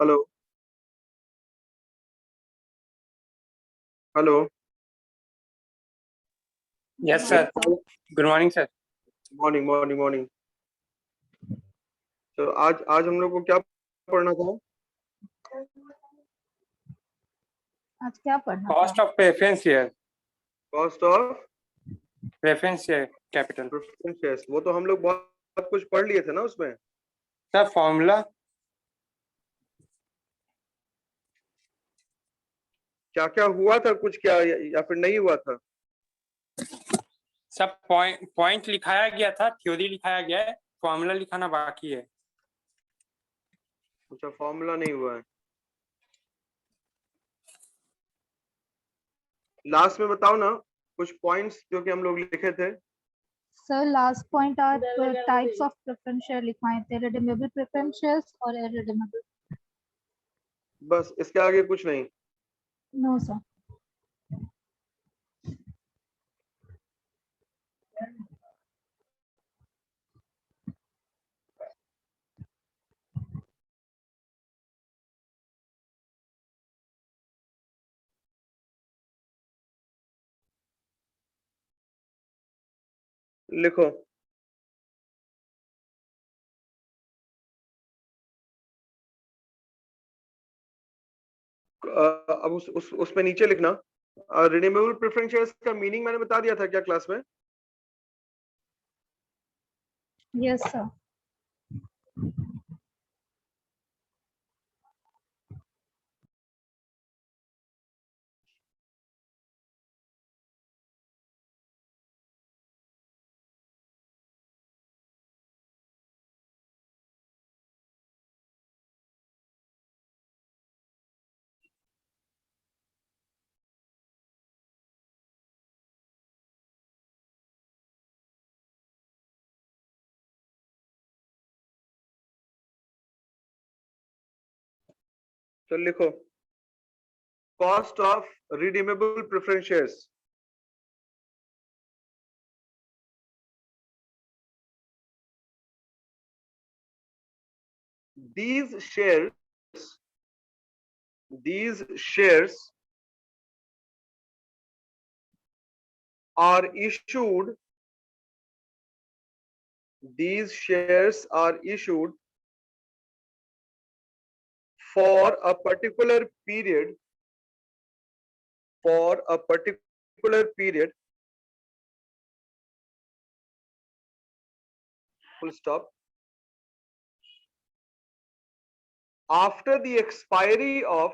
Hello. Hello. Yes sir, good morning sir. Morning morning morning. तो आज आज हम लोग को क्या पढ़ना था? आज क्या पढ़ना कॉस्ट था? Of preference share, cost of preference share capital. Preference shares. वो तो हम लोग बहुत कुछ पढ़ लिए थे ना उसमें। सर फॉर्मूला क्या क्या हुआ था, कुछ क्या या फिर नहीं हुआ था? सब पॉइंट लिखाया गया था, थ्योरी लिखाया गया है, फॉर्मूला लिखाना बाकी है। अच्छा, फॉर्मूला नहीं हुआ है। लास्ट में बताओ ना कुछ पॉइंट्स जो कि हम लोग लिखे थे। सर लास्ट पॉइंट आप टाइप्स ऑफ प्रेफरेंस शेयर लिखवाए थे, रिडीमेबल प्रेफरेंस शेयर्स और इररिडीमेबल। बस इसके आगे कुछ नहीं। No sir. लिखो। अब उसमें नीचे लिखना। रिडीमेबल प्रेफरेंस शेयर्स का मीनिंग मैंने बता दिया था क्या क्लास में? Yes sir. तो लिखो cost of redeemable preference shares. these shares these shares are issued these shares are issued for a particular period full stop after the expiry of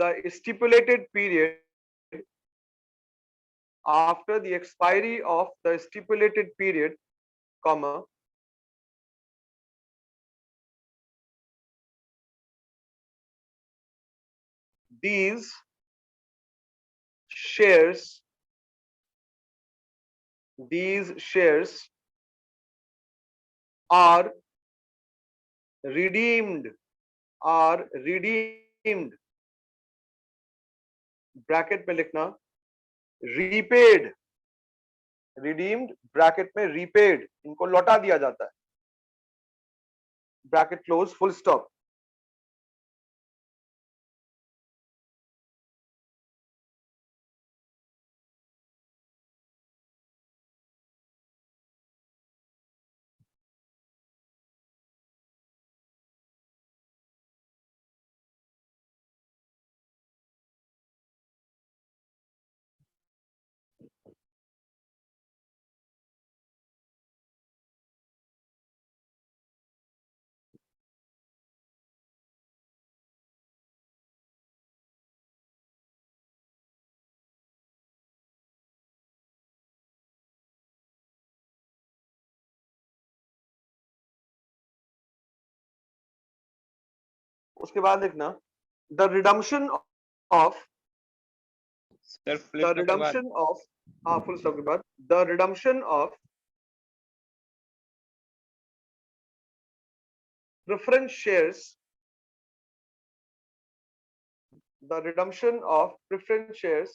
the stipulated period after the expiry of the stipulated period, comma, these shares are redeemed bracket में लिखना repaid, redeemed bracket में repaid, इनको लौटा दिया जाता है, bracket close, full stop. उसके बाद लिखना the redemption of full stop के बाद the redemption of preference shares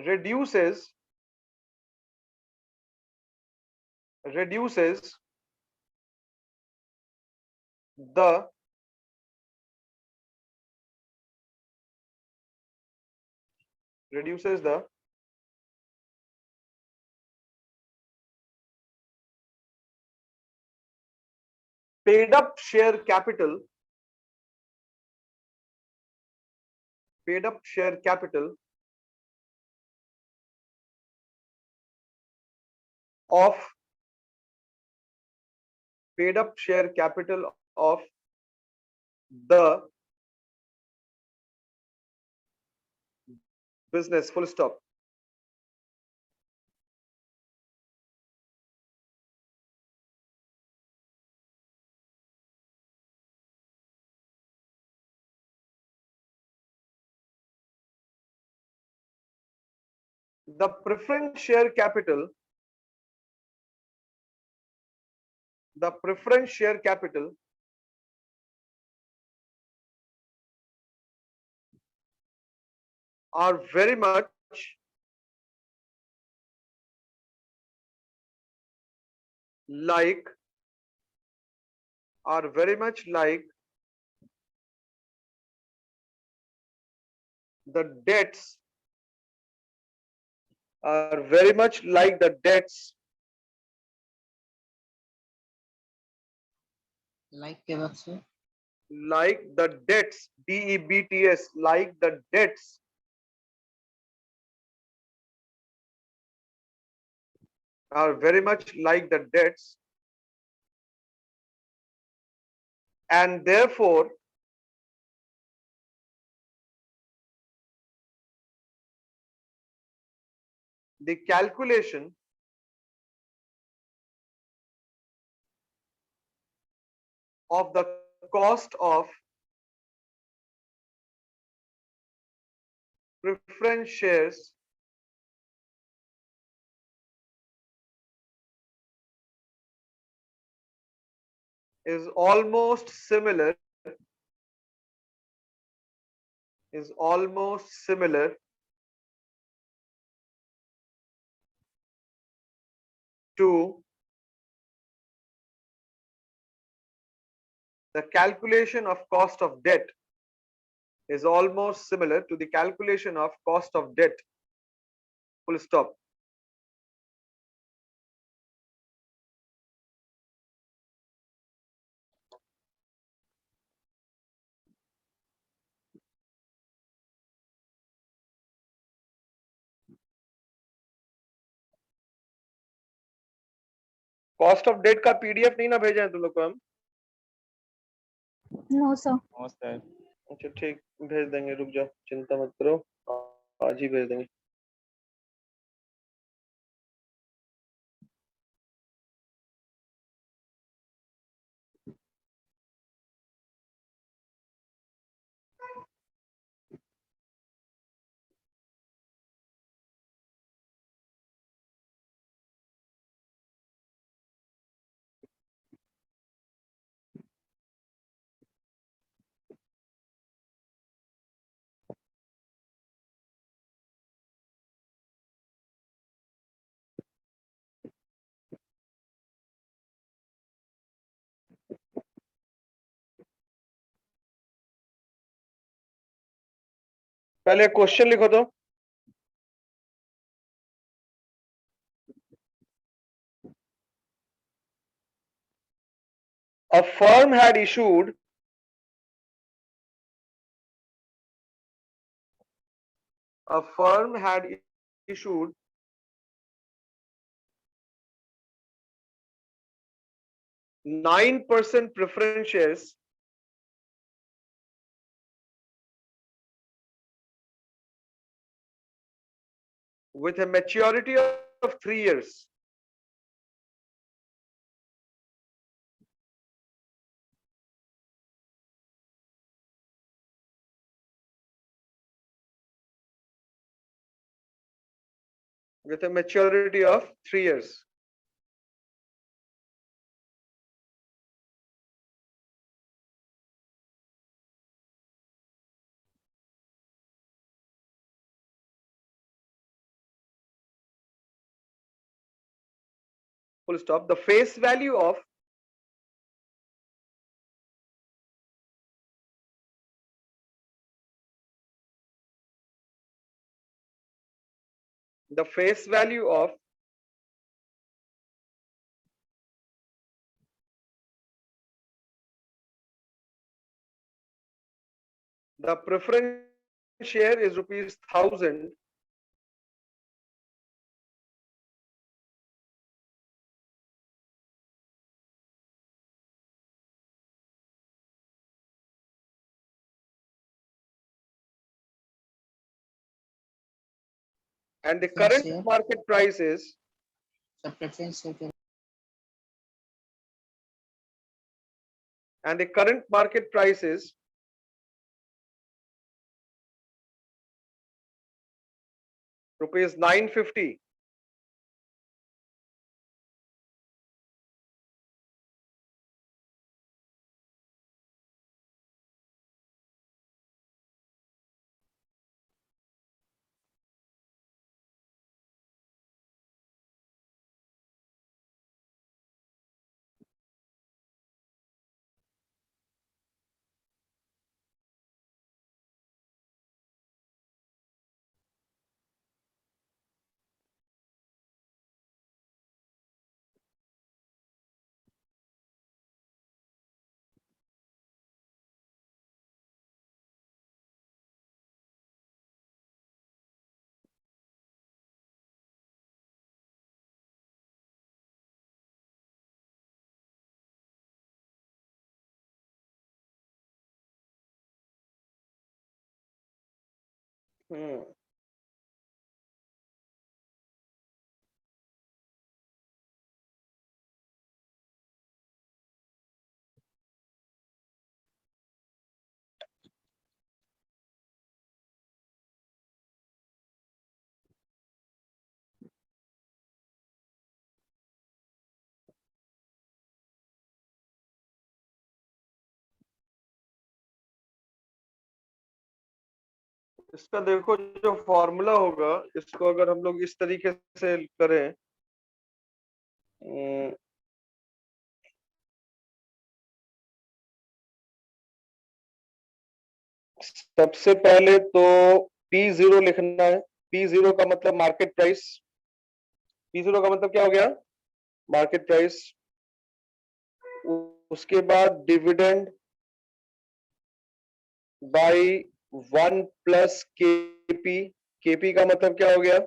reduces the paid up share capital of the business, full stop. The preference share capital are very much like the debts like के बाद से like the debts, DEBTS, like the debts are very much like the debts, and therefore the calculation of the cost of preference shares is almost similar to the calculation of cost of debt full stop. Cost of debt का PDF नहीं ना भेजे हैं तुम लोग को हम? No, sir. अच्छा ठीक, भेज देंगे, रुक जाओ, चिंता मत करो, आज ही भेज देंगे। पहले क्वेश्चन लिखो तो। A firm had issued a firm had issued 9% preference shares with a maturity of 3 years. With a maturity of 3 years. full stop. The face value of the face value of the preference share is ₹1,000. And the Yes, current yeah. market price is The preference share के and the current market price is ₹950. इसका देखो जो formula होगा, इसको अगर हम लोग इस तरीके से करें, सबसे पहले तो P0 लिखना है। P0 का मतलब मार्केट प्राइस। P0 का मतलब क्या हो गया? Market price. उसके बाद dividend by 1 plus KP. KP का मतलब क्या हो गया?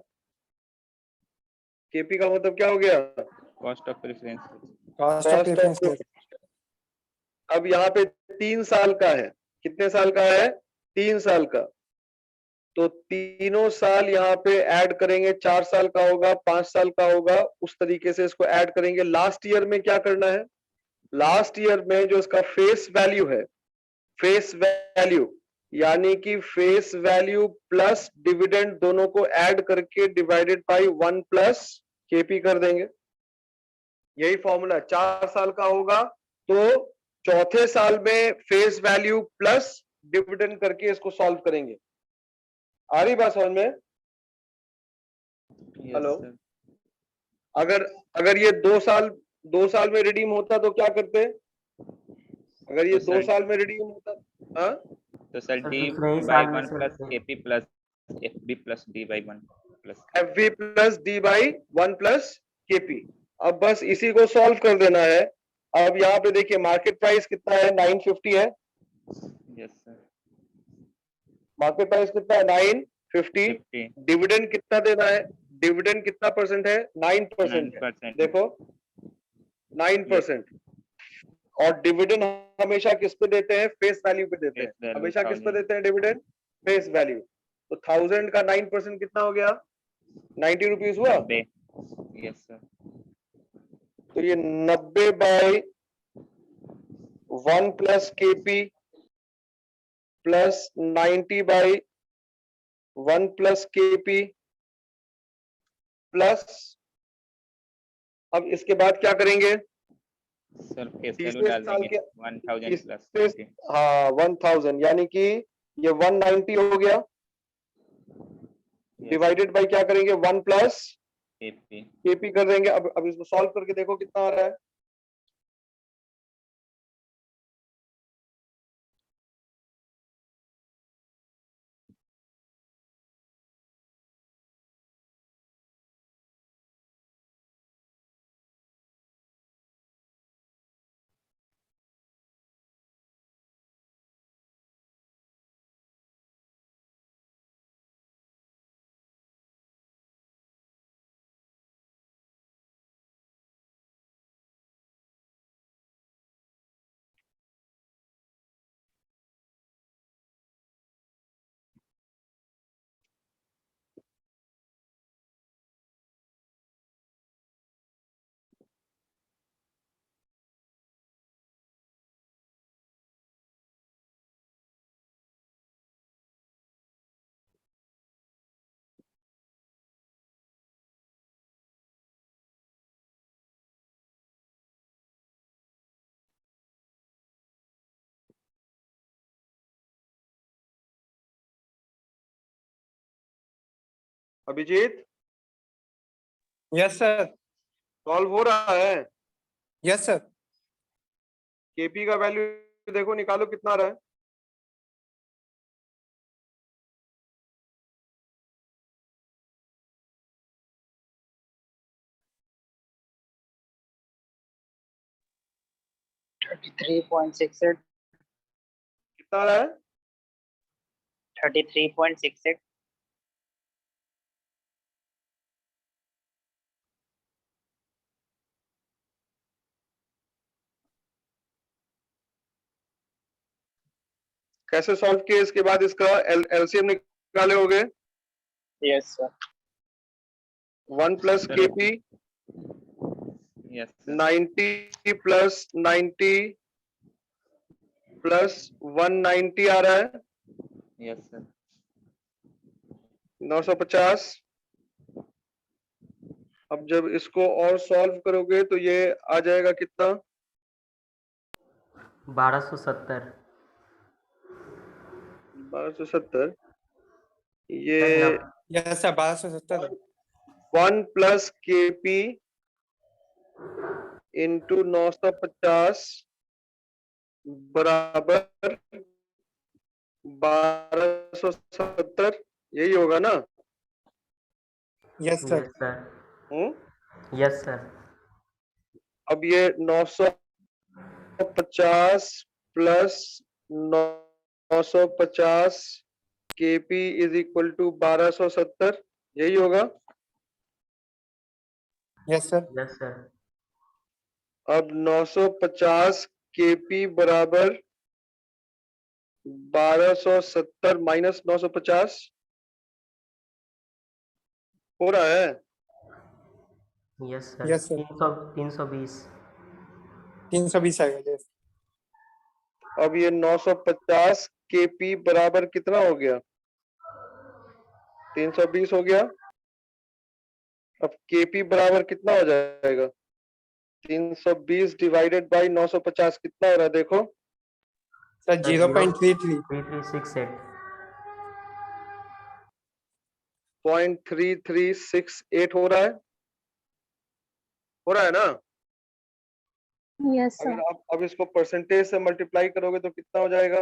केपी का मतलब क्या हो गया? Cost of preference. Cost of preference. अब यहाँ पे 3 साल का है। कितने साल का है? 3 साल का। तो तीनों साल यहाँ पे ऐड करेंगे, 4 साल का होगा, 5 साल का होगा, उस तरीके से इसको ऐड करेंगे। लास्ट ईयर में क्या करना है? लास्ट ईयर में जो इसका फेस वैल्यू है, फेस वैल्यू यानी कि फेस वैल्यू प्लस डिविडेंड दोनों को ऐड करके डिवाइडेड बाय 1 प्लस केपी कर देंगे। यही फॉर्मूला। 4 साल का होगा तो चौथे साल में फेस वैल्यू प्लस डिविडेंड करके इसको सॉल्व करेंगे। आ रही बात समझ में? हेलो। अगर ये 2 साल में रिडीम होता तो क्या करते? अगर ये 2 साल में रिडीम होता, हाँ, तो sir D by 1 plus KP plus FB plus D by 1 plus FV plus D by 1 plus KP। अब बस इसी को सॉल्व कर देना है। अब यहाँ पे देखिए मार्केट प्राइस कितना है? 950 है। Yes sir. मार्केट प्राइस कितना है? 950। 50 डिविडेंड कितना देना है? डिविडेंड कितना परसेंट है? 9% है। 9%। देखो 9%। और डिविडेंड हमेशा किस पे देते हैं? फेस वैल्यू पे देते Face हैं। value हमेशा किस पे 1000। देते हैं डिविडेंड? Face value. तो 1000 का 9% कितना हो गया? 90 रुपीज हुआ। 90। Yes sir. तो ये 90 by 1 plus KP plus 90 by 1 plus KP plus, अब इसके बाद क्या करेंगे? सर फेस वैल्यू तीसरे डाल साल देंगे के 1000 प्लस तीसरे, हाँ 1000 यानी कि ये 190 हो गया। डिवाइडेड बाय क्या करेंगे? 1 प्लस KP केपी कर देंगे। अब इसको सॉल्व करके देखो कितना आ रहा है। Abhijit, yes sir. सॉल्व हो रहा है। Yes sir. केपी का वैल्यू देखो, निकालो कितना आ रहा है। कितना आ रहा है? 33.68. कैसे सॉल्व किए? इसके बाद इसका एलसीएम निकाले होगे। Yes, sir. 1 plus Sir. KP yes sir. 90 plus 90 plus 190 आ रहा है yes sir. 950। अब जब इसको और सॉल्व करोगे तो ये आ जाएगा कितना? 1270। 1270। ये yes sir 1270। 1 plus KP into 950 बराबर 1270, यही होगा ना? Yes sir. Yes sir. Yes sir. अब ये 950 plus 950 KP is equal to 1270, यही होगा। Yes sir. Yes sir. अब 950 केपी बराबर 1270 माइनस 950 हो रहा है। Yes sir. Yes, sir. 320। 320 आएगा। यस। अब ये 950 केपी बराबर कितना हो गया? 320 हो गया। अब केपी बराबर कितना हो जाएगा? 320 डिवाइडेड बाई 950 कितना हो रहा है देखो? सर 0.33। 3368। 0.3368 हो रहा है। हो रहा है ना? Yes, sir. अगर आप अब इसको परसेंटेज से मल्टीप्लाई करोगे तो कितना हो जाएगा?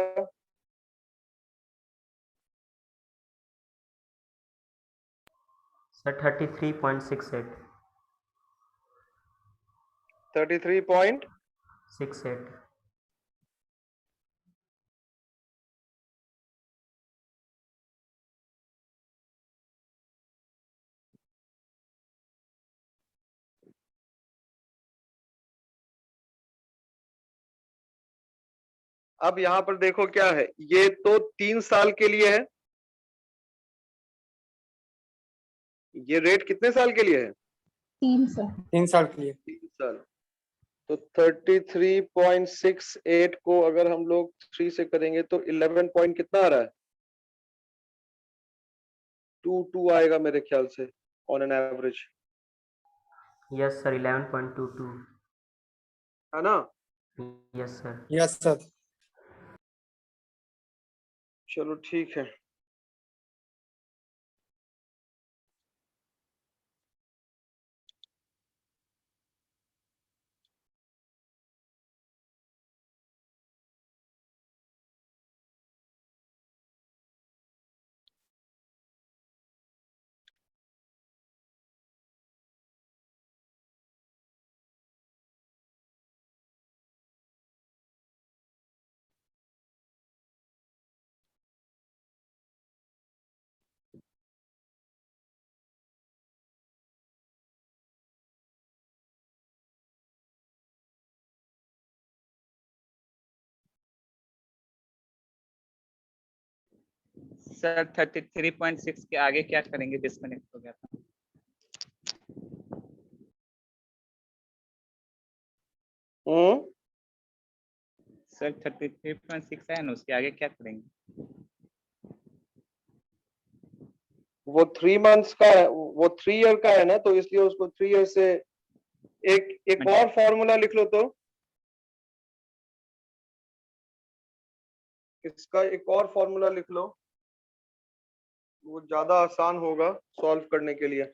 सर 33.68। 33.68। 68। अब यहाँ पर देखो क्या है, ये तो 3 साल के लिए है। ये रेट कितने साल के लिए है? 3, sir. 3 साल के लिए। 3 साल। तो 33.68 को अगर हम लोग 3 से करेंगे तो 11 पॉइंट कितना आ रहा है? 22 आएगा मेरे ख्याल से on an average, yes sir 11.22। है ना? Yes sir. Yes sir. चलो ठीक है। सर 33.6 के आगे क्या करेंगे? डिस्कनेक्ट हो गया था। सर 33.6 है ना, उसके आगे क्या करेंगे? वो 3 मंथ्स का है, वो 3 ईयर का है ना, तो इसलिए उसको 3 ईयर से एक और फॉर्मूला लिख लो। तो इसका एक और फॉर्मूला लिख लो, वो ज्यादा आसान होगा सॉल्व करने के लिए।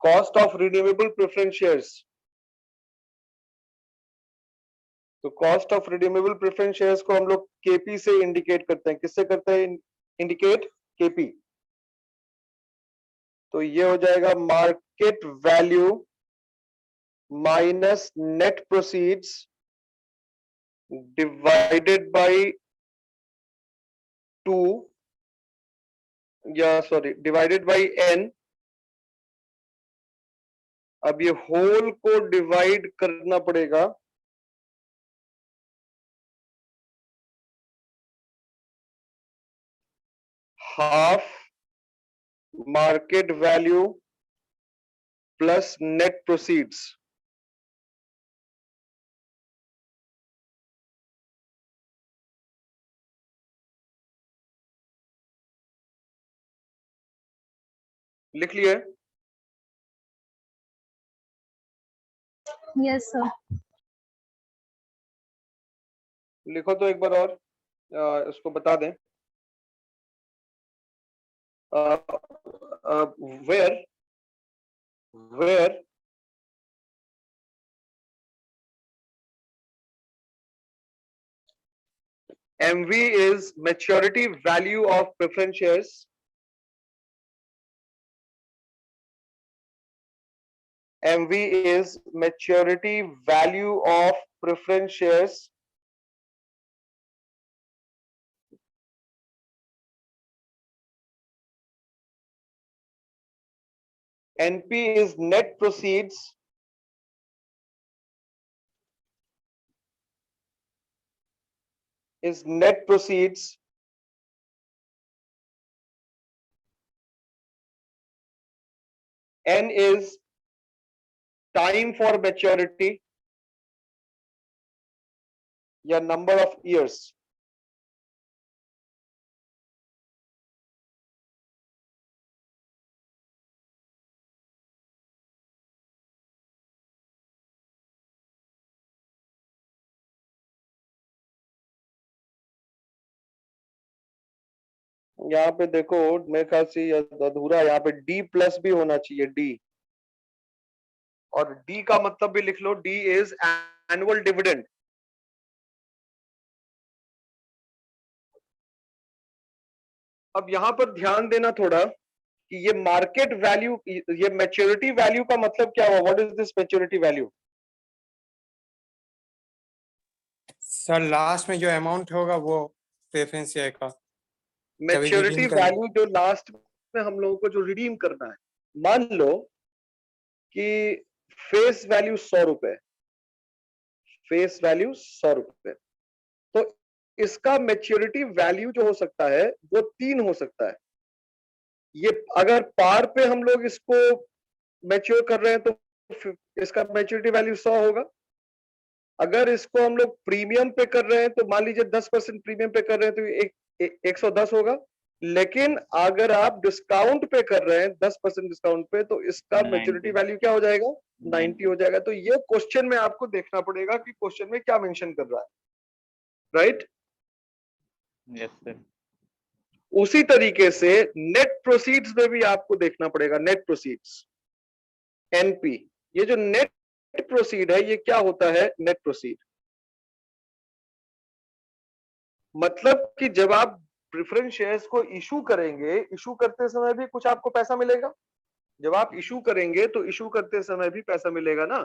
Cost of redeemable preference shares. तो cost of redeemable preference shares को हम लोग केपी से इंडिकेट करते हैं। किससे करते हैं इंडिकेट? केपी। तो ये हो जाएगा market value minus net proceeds divided by 2 या सॉरी डिवाइडेड बाय n। अब ये होल को डिवाइड करना पड़ेगा half market value plus net proceeds. लिख लिया? Yes, sir. लिखो तो एक बार और इसको बता दें। where MV is maturity value of preference shares. MV is maturity value of preference shares. NP is net proceeds. Is net proceeds. N is time for maturity या number of years. यहाँ पे देखो मेरे ख्याल से ये अधूरा, यहाँ पे D प्लस भी होना चाहिए, D। और D का मतलब भी लिख लो, D is annual dividend। अब यहाँ पर ध्यान देना थोड़ा कि ये मार्केट वैल्यू, ये मैच्योरिटी वैल्यू का मतलब क्या हुआ? What is this maturity value? Sir last में जो अमाउंट होगा वो प्रेफरेंस शेयर का मैच्योरिटी वैल्यू जो लास्ट में हम लोगों को जो रिडीम करना है। मान लो कि फेस वैल्यू 100 रुपए, फेस वैल्यू 100 रुपए, तो इसका मैच्योरिटी वैल्यू जो हो सकता है वो 3 हो सकता है। ये अगर पार पे हम लोग इसको मैच्योर कर रहे हैं तो इसका मैच्योरिटी वैल्यू 100 होगा। अगर इसको हम लोग प्रीमियम पे कर रहे हैं तो मान लीजिए 10% प्रीमियम पे कर रहे हैं तो 110 होगा। लेकिन अगर आप डिस्काउंट पे कर रहे हैं 10% डिस्काउंट पे तो इसका 90 मैच्योरिटी वैल्यू क्या हो जाएगा? 90 हो जाएगा। तो ये क्वेश्चन में आपको देखना पड़ेगा कि क्वेश्चन में क्या मेंशन कर रहा है, राइट? Yes sir. उसी तरीके से नेट प्रोसीड्स में भी आपको देखना पड़ेगा, नेट प्रोसीड्स एनपी। ये जो नेट प्रोसीड है ये क्या होता है? नेट प्रोसीड मतलब कि जब आप प्रेफरेंस शेयर्स को इशू करेंगे, इशू करते समय भी कुछ आपको पैसा मिलेगा। जब आप इशू करेंगे तो इशू करते समय भी पैसा मिलेगा ना?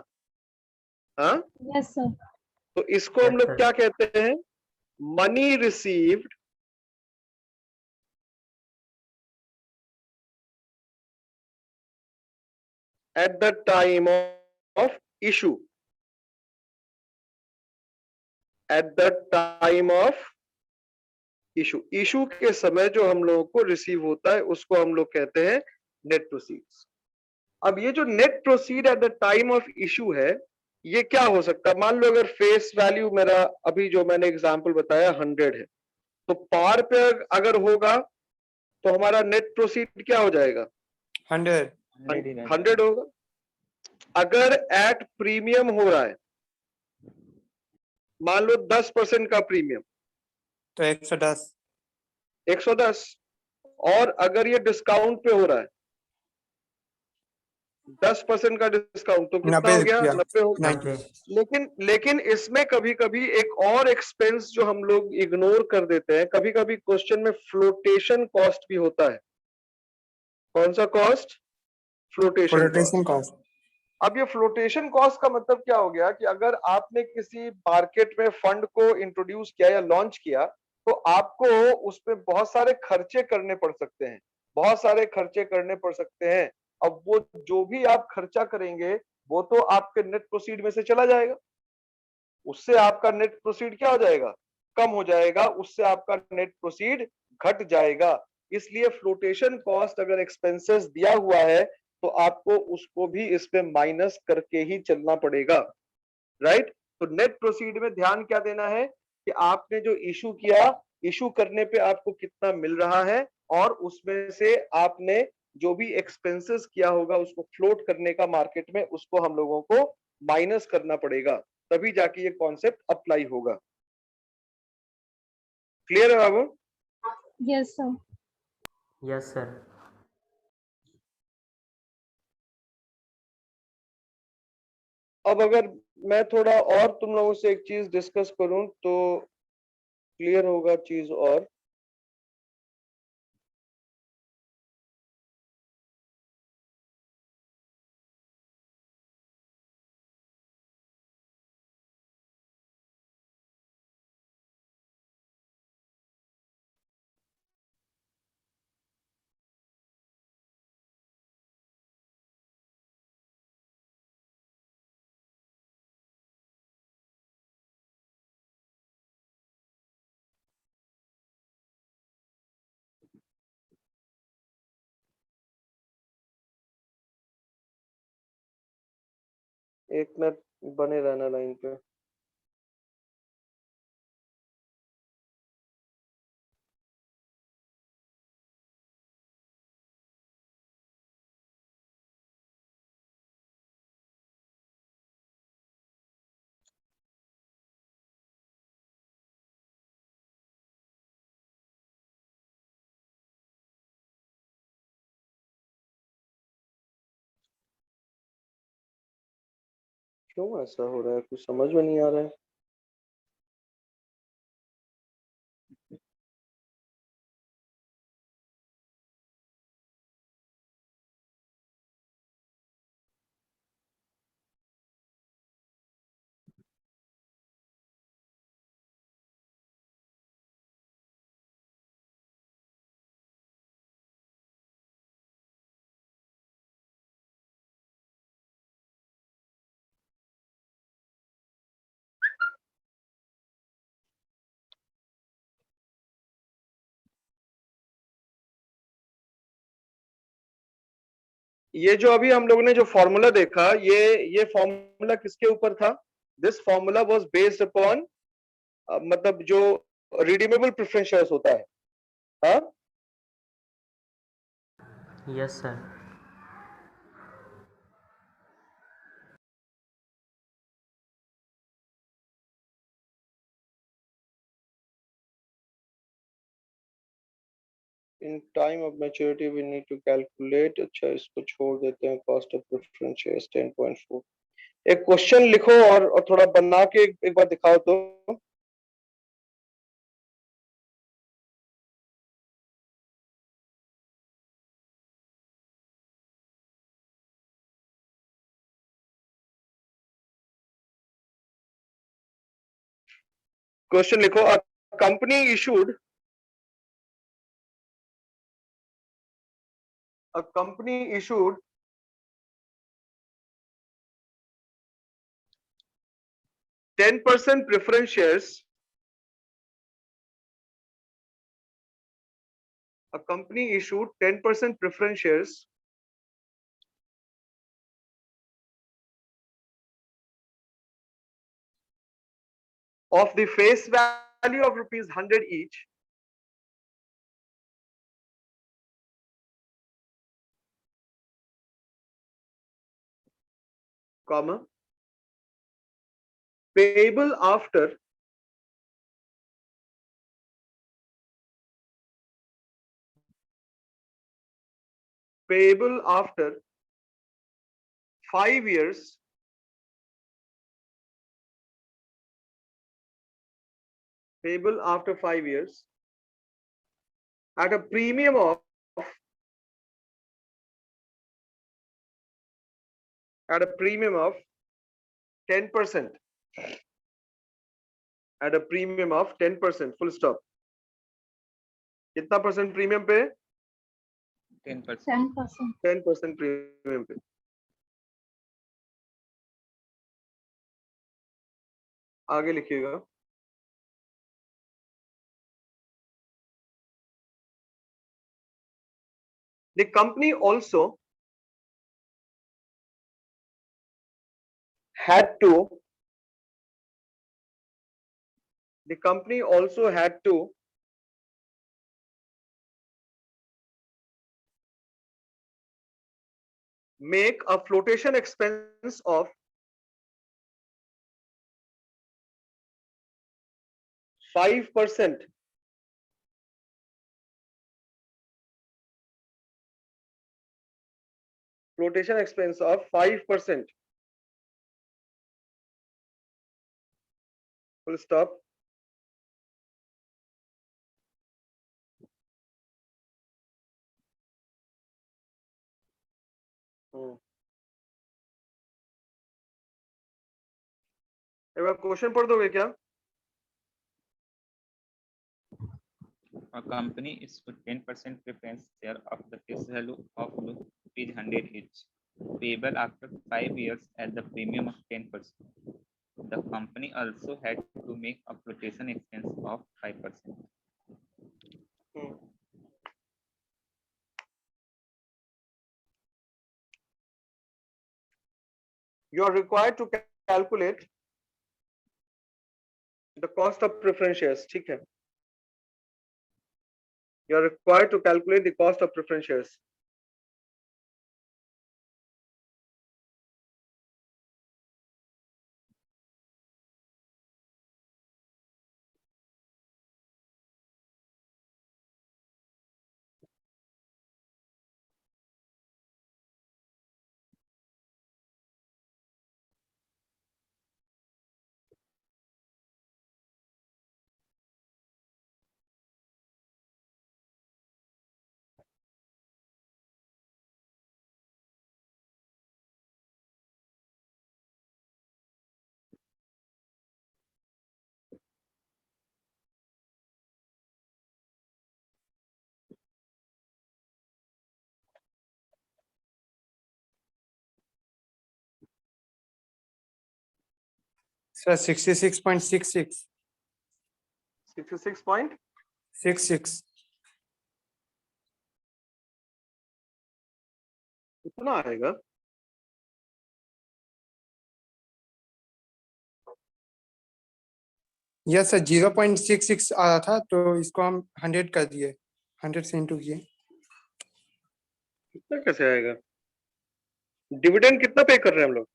हाँ, Yes, sir. तो इसको हम लोग क्या कहते हैं? Money received at the time of issue। At the time of issue, issue के समय जो हम लोगों को रिसीव होता है उसको हम लोग कहते हैं नेट प्रोसीड्स। अब ये जो net proceed at the time of issue है, ये क्या हो सकता है? मान लो अगर फेस वैल्यू मेरा अभी जो मैंने एग्जांपल बताया 100 है, तो पार पे अगर होगा तो हमारा नेट प्रोसीड क्या हो जाएगा? 100 100 होगा। अगर एट प्रीमियम हो रहा है, मान लो 10% का प्रीमियम, तो 110 110। और अगर ये डिस्काउंट पे हो रहा है 10% का डिस्काउंट, तो कितना 90 हो गया? रुपया 90 हो गया। 90 लेकिन इसमें कभी कभी एक और एक्सपेंस जो हम लोग इग्नोर कर देते हैं, कभी कभी क्वेश्चन में फ्लोटेशन कॉस्ट भी होता है। कौन सा cost? Flotation cost. Flotation cost. अब ये फ्लोटेशन कॉस्ट का मतलब क्या हो गया कि अगर आपने किसी मार्केट में फंड को इंट्रोड्यूस किया या लॉन्च किया, तो आपको उसमें बहुत सारे खर्चे करने पड़ सकते हैं, बहुत सारे खर्चे करने पड़ सकते हैं। अब वो जो भी आप खर्चा करेंगे वो तो आपके नेट प्रोसीड में से चला जाएगा, उससे आपका नेट प्रोसीड क्या हो जाएगा? कम हो जाएगा, उससे आपका नेट प्रोसीड घट जाएगा। इसलिए फ्लोटेशन कॉस्ट अगर एक्सपेंसेस दिया हुआ है तो आपको उसको भी इसमें माइनस करके ही चलना पड़ेगा, राइट? तो नेट प्रोसीड में ध्यान क्या देना है कि आपने जो इशू किया, इशू करने पे आपको कितना मिल रहा है, और उसमें से आपने जो भी एक्सपेंसेस किया होगा उसको फ्लोट करने का मार्केट में, उसको हम लोगों को माइनस करना पड़ेगा, तभी जाके ये कॉन्सेप्ट अप्लाई होगा। क्लियर है बाबू? Yes, sir. Yes, sir. अब अगर मैं थोड़ा और तुम लोगों से एक चीज डिस्कस करूं तो क्लियर होगा चीज। और एक मिनट बने रहना लाइन पे। क्यों ऐसा हो रहा है? कुछ समझ में नहीं आ रहा है। ये जो अभी हम लोगों ने जो फॉर्मूला देखा, ये फॉर्मूला किसके ऊपर था? This formula was based upon, मतलब जो रिडीमेबल प्रेफरेंस शेयर्स होता है, हाँ? Yes, sir. In time of maturity we need to calculate. अच्छा, इसको छोड़ देते हैं। Cost of preference shares 10.4। एक क्वेश्चन लिखो और थोड़ा बना के एक बार दिखाओ तो। क्वेश्चन लिखो, a company issued, a company issued 10% preference shares. A company issued 10% preference shares of the face value of rupees 100 each comma payable after payable after 5 years payable after 5 years at a premium of 10% at a premium of 10% full stop. कितना percent premium पे 10%. 10%. 10% premium पे आगे लिखिएगा the company also had to make a flotation expense of 5% flotation expense of 5% full stop एक बार question पढ़ दोगे क्या A company issued 10% preference share of the face value of rupees 100 each, payable after 5 years at the premium of 10%. The company also had to make a flotation expense of 5%. You are required to calculate the cost of preference shares. ठीक है You are required to calculate the cost of preference shares. Sir, 66.66. 66.66 कितना आएगा yes sir 0.66 आ रहा था तो इसको हम 100 कर दिए 100 से इंटू किए कितना कैसे आएगा डिविडेंड कितना पे कर रहे हैं हम लोग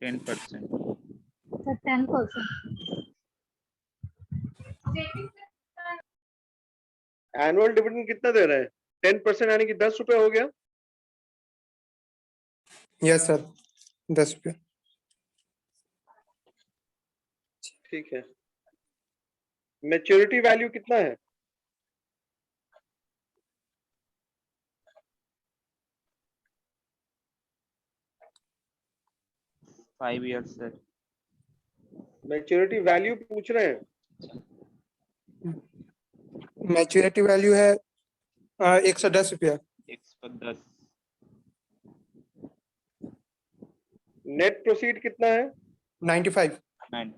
10%. So 10%. एनुअल डिविडेंड कितना दे रहे हैं 10% यानी कि 10 रुपए हो गया यस सर 10 रुपये ठीक है मैच्योरिटी वैल्यू कितना है 5 years, sir. मैच्योरिटी वैल्यू पूछ रहे हैं मैच्योरिटी वैल्यू है 110 रुपया 110. नेट प्रोसीड कितना है 95. 90.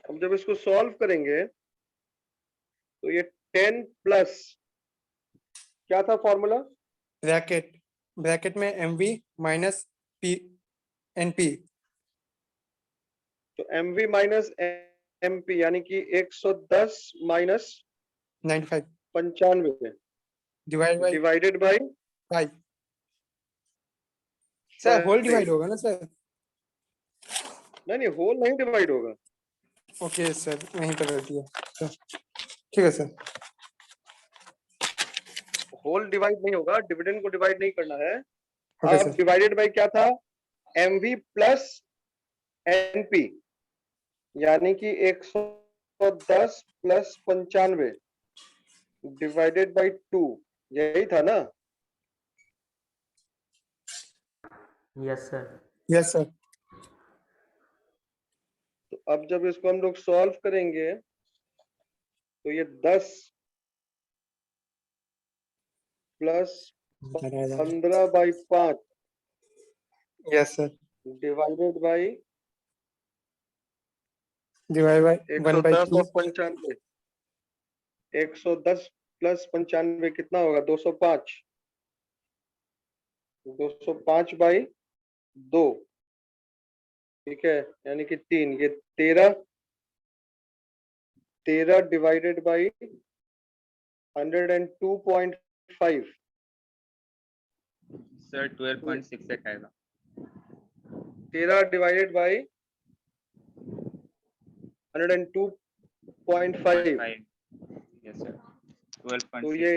अब जब इसको सॉल्व करेंगे तो ये 10 प्लस क्या था फॉर्मूला? ब्रैकेट में MV माइनस P NP. तो MV माइनस MP यानी कि 110 minus 95 95 divide by divided by 5. Sir whole divide होगा ना सर? नहीं होल नहीं डिवाइड होगा। ओके सर, वहीं पर रख दिया सर. ठीक है सर. होल डिवाइड नहीं होगा, डिविडेंड को डिवाइड नहीं करना है। ओके अब सर. डिवाइडेड बाय क्या था? MV प्लस NP यानी कि 110 प्लस 95 डिवाइडेड बाय 2, यही था ना? Yes sir. Yes sir. तो अब जब इसको हम लोग सॉल्व करेंगे तो ये 10 plus 15 by 5 yes sir. Divided by divide by 110 1/2. और 95। 110 प्लस 95 कितना होगा? 205। 205 बाई 2, ठीक है, यानी कि 3। ये 13 डिवाइडेड बाई 102.5। सर 12.68 आएगा. 13 डिवाइडेड बाई 102.5 Yes sir. तो ये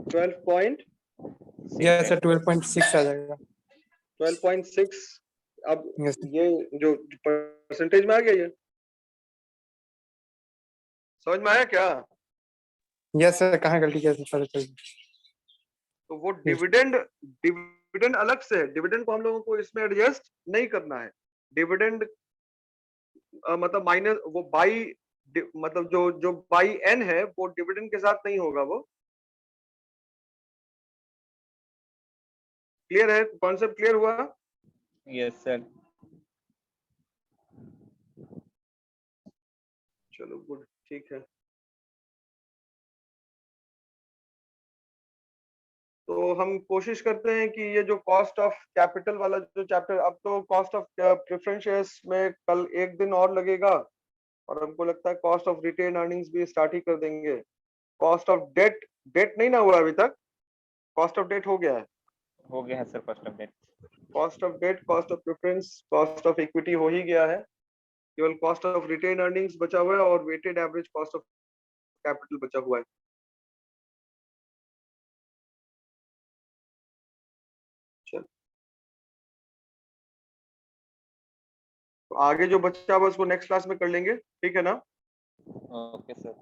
12.6. 12.6 यस सर, 12.6 आ जाएगा. अब यस ये जो परसेंटेज में आ गया, ये समझ में आया क्या? Yes sir. कहाँ गलती कैसे पता चल? तो वो डिविडेंड अलग से है। डिविडेंड को हम लोगों को इसमें एडजस्ट नहीं करना है। डिविडेंड मतलब माइनस वो बाई मतलब जो बाई n है वो डिविडेंड के साथ नहीं होगा। वो क्लियर है? कॉन्सेप्ट क्लियर हुआ? Yes sir. चलो गुड, ठीक है। तो हम कोशिश करते हैं कि ये जो कॉस्ट ऑफ कैपिटल वाला जो चैप्टर, अब तो कॉस्ट ऑफ प्रेफरेंस शेयर्स में कल एक दिन और लगेगा और हमको लगता है कॉस्ट ऑफ रिटेन अर्निंग्स भी स्टार्ट ही कर देंगे। कॉस्ट ऑफ डेट नहीं ना हुआ अभी तक? कॉस्ट ऑफ डेट हो गया है। हो गया है sir first update. Cost of debt, cost of preference, cost of equity हो ही गया है। केवल कॉस्ट ऑफ रिटेन अर्निंग्स बचा हुआ है और weighted average cost of capital बचा हुआ है। चल, तो आगे जो बचा हुआ उसको नेक्स्ट क्लास में कर लेंगे, ठीक है ना? Okay sir.